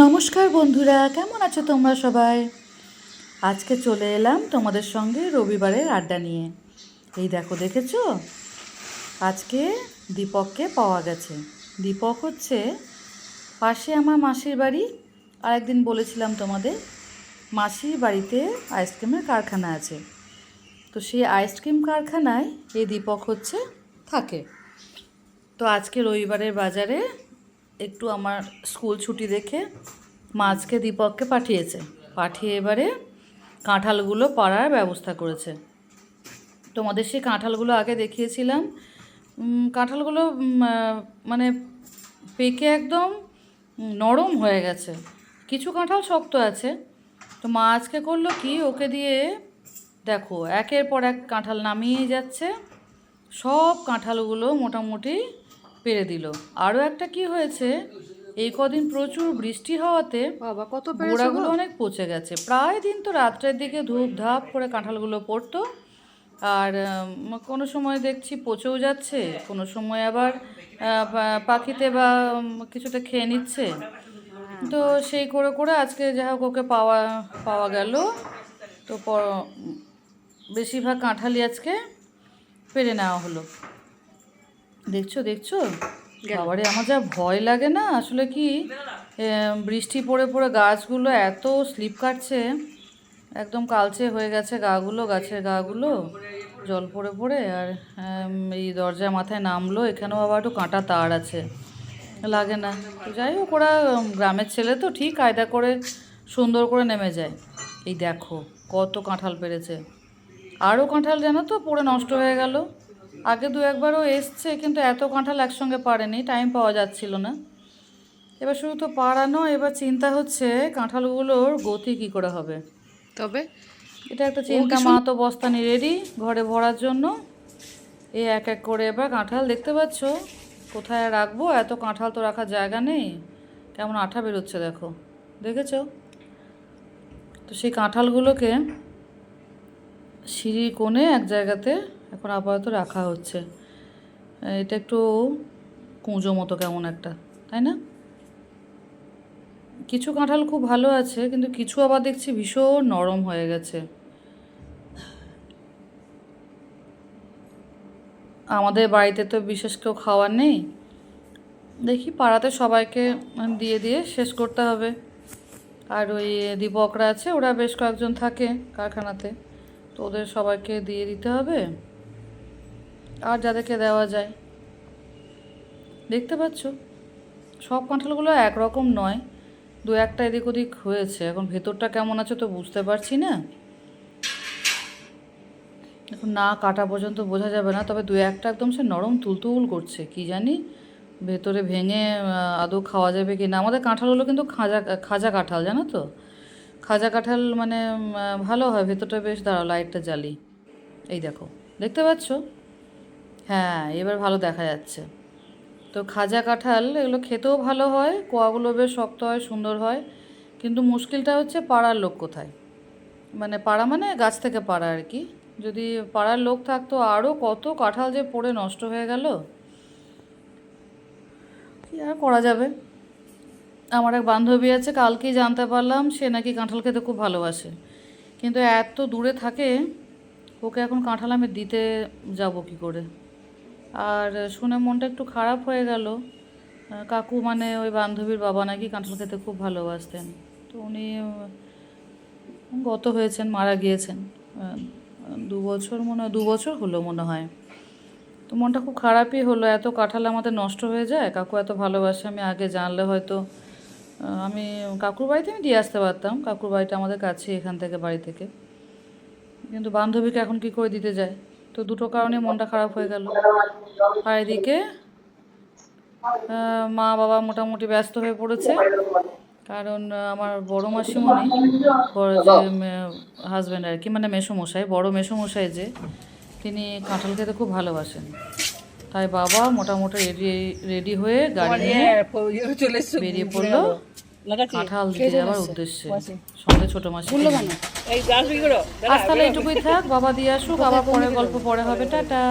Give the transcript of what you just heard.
নমস্কার বন্ধুরা, কেমন আছো তোমরা সবাই? আজকে চলে এলাম তোমাদের সঙ্গে রবিবারের আড্ডা নিয়ে। এই দেখো, দেখেছো? আজকে দীপককে পাওয়া গেছে। দীপক হচ্ছে পাশে আমার মাসির বাড়ি। আর একদিন বলেছিলাম তোমাদের, মাসির বাড়িতে আইসক্রিমের কারখানা আছে। তো সেই আইসক্রিম কারখানায় এই দীপক হচ্ছে থাকে। তো আজকে রবিবারের বাজারে একটু আমার স্কুল ছুটি দেখে মা আজকে দীপককে পাঠিয়ে এবারে কাঁঠালগুলো পাড়ার ব্যবস্থা করেছে। তোমাদের সেই কাঁঠালগুলো আগে দেখিয়েছিলাম। কাঁঠালগুলো মানে পেকে একদম নরম হয়ে গেছে, কিছু কাঁঠাল শক্ত আছে। তো মা আজকে করলো কি, ওকে দিয়ে দেখো একের পর এক কাঁঠাল নামিয়ে যাচ্ছে। সব কাঁঠালগুলো মোটামুটি পেরে দিল। আরও একটা কি হয়েছে, এই কদিন প্রচুর বৃষ্টি হওয়াতে বাবা কত গোড়াগুলো অনেক পচে গেছে। প্রায় দিন তো রাত্রের দিকে ধূপ ধাপ করে কাঁঠালগুলো পড়তো। আর কোনো সময় দেখছি পচেও যাচ্ছে, কোনো সময় আবার পাখিতে বা কিছুতে খেয়ে নিচ্ছে। তো সেই করে করে আজকে যাই হোক ওকে পাওয়া পাওয়া গেল। তো বেশিরভাগ কাঁঠালই আজকে পেরে নেওয়া হলো। দেখছো দেখছো বাবারে, আমার যা ভয় লাগে না আসলে। কি বৃষ্টি পড়ে পড়ে গাছগুলো এত স্লিপ কাটছে, একদম কালচে হয়ে গেছে গাছগুলো, গাছের গাগুলো জল পড়ে পড়ে। আর এই দরজা মাথায় নামলো, এখানেও আবার একটু কাঁটা তার আছে, লাগে না। তো যাই হোক, ওরা গ্রামের ছেলে তো ঠিক কায়দা করে সুন্দর করে নেমে যায়। এই দেখো কত কাঁঠাল পেরেছে। আরও কাঁঠাল জানো তো পড়ে নষ্ট হয়ে গেল। আগে দু একবারও এসছে, কিন্তু এত কাঁঠাল একসঙ্গে পারেনি, টাইম পাওয়া যাচ্ছিল না। এবার শুধু তো পাড়ানো, এবার চিন্তা হচ্ছে কাঁঠালগুলোর গতি কী করে হবে। তবে এটা একটা চিন্তা। মা তো বস্তা নিয়ে রেডি ঘরে ভরার জন্য। এই এক এক করে এবার কাঁঠাল দেখতে পাচ্ছ কোথায় রাখবো, এত কাঁঠাল তো রাখার জায়গা নেই। কেমন আঠা বেরোচ্ছে দেখো, দেখেছো? তো সেই কাঁঠালগুলোকে সিঁড়ির কোণে এক জায়গাতে এখন আপাতত রাখা হচ্ছে। এটা একটু কুঁজো মতো কেমন একটা, তাই না? কিছু কাঁঠাল খুব ভালো আছে, কিন্তু কিছু আবার দেখছি ভীষণ নরম হয়ে গেছে। আমাদের বাড়িতে তো বিশেষ কেউ খাওয়ার নেই, দেখি পাড়াতে সবাইকে দিয়ে দিয়ে শেষ করতে হবে। আর ওই দীপকরা আছে, ওরা বেশ কয়েকজন থাকে কারখানাতে, তো ওদের সবাইকে দিয়ে দিতে হবে। আর যাদেরকে দেওয়া যায়। দেখতে পাচ্ছ সব কাঁঠালগুলো একরকম নয়, দু একটা এদিক ওদিক হয়েছে। এখন ভেতরটা কেমন আছে তো বুঝতে পারছি না, এখন না কাটা পর্যন্ত বোঝা যাবে না। তবে দু একটা একদম সে নরম তুলতুল করছে, কি জানি ভেতরে ভেঙে আদৌ খাওয়া যাবে কি না। আমাদের কাঁঠালগুলো কিন্তু খাজা কাঁঠাল, জানো তো? খাজা কাঁঠাল মানে ভালো হয়, ভেতরটা বেশ। দাঁড়াও লাইটটা জ্বালি। এই দেখো, দেখতে পাচ্ছ? হ্যাঁ, এবার ভালো দেখা যাচ্ছে। তো খাজা কাঁঠাল এগুলো খেতেও ভালো হয়, কোয়াগুলো বেশ শক্ত হয়, সুন্দর হয়। কিন্তু মুশকিলটা হচ্ছে পাড়ার লোক কোথায়। মানে পাড়া মানে গাছ থেকে পাড়া আর কি। যদি পাড়ার লোক থাকতো আরও কত কাঁঠাল যে পড়ে নষ্ট হয়ে গেল। কি আর করা যাবে। আমার এক বান্ধবী আছে, কালকেই জানতে পারলাম সে নাকি কাঁঠাল খেতে খুব ভালোবাসে, কিন্তু এত দূরে থাকে। ওকে এখন কাঁঠাল আমি দিতে যাব কি করে। আর শুনে মনটা একটু খারাপ হয়ে গেল। কাকু মানে ওই বান্ধবীর বাবা নাকি কাঁঠাল খেতে খুব ভালোবাসতেন। তো উনি গত হয়েছেন, মারা গিয়েছেন। 2 বছর হলো মনে হয়। তো মনটা খুব খারাপই হলো, এত কাঁঠাল আমাদের নষ্ট হয়ে যায়। কাকু এত ভালোবাসে, আমি আগে জানলে হয়তো আমি কাকুর বাড়িতে আমি দিয়ে আসতে পারতাম। কাকুর বাড়িটা আমাদের কাছে এখান থেকে, বাড়ি থেকে। কিন্তু বান্ধবীকে এখন কি করে দিতে যায়। তো দুটো কারণে মনটা খারাপ হয়ে গেল। আর এদিকে মা বাবা মোটামুটি ব্যস্ত হয়ে পড়েছে, কারণ আমার বড় মাসিমণি, বড় যে হাজব্যান্ড আর কি, মানে মেসোমশাই, বড় মেসোমশাই যে, তিনি কাঁঠাল খেতে খুব ভালোবাসেন। তাই বাবা মোটামুটি রেডি হয়ে গাড়ি নিয়ে বেরিয়ে পড়লো কাঁঠাল দিতে যাওয়ার উদ্দেশ্যে, সঙ্গে ছোটো মাসি। আজ তাহলে এইটুকুই থাক, বাবা দিয়ে আসুক, আবার পরে গল্প পরে হবে। টাটা।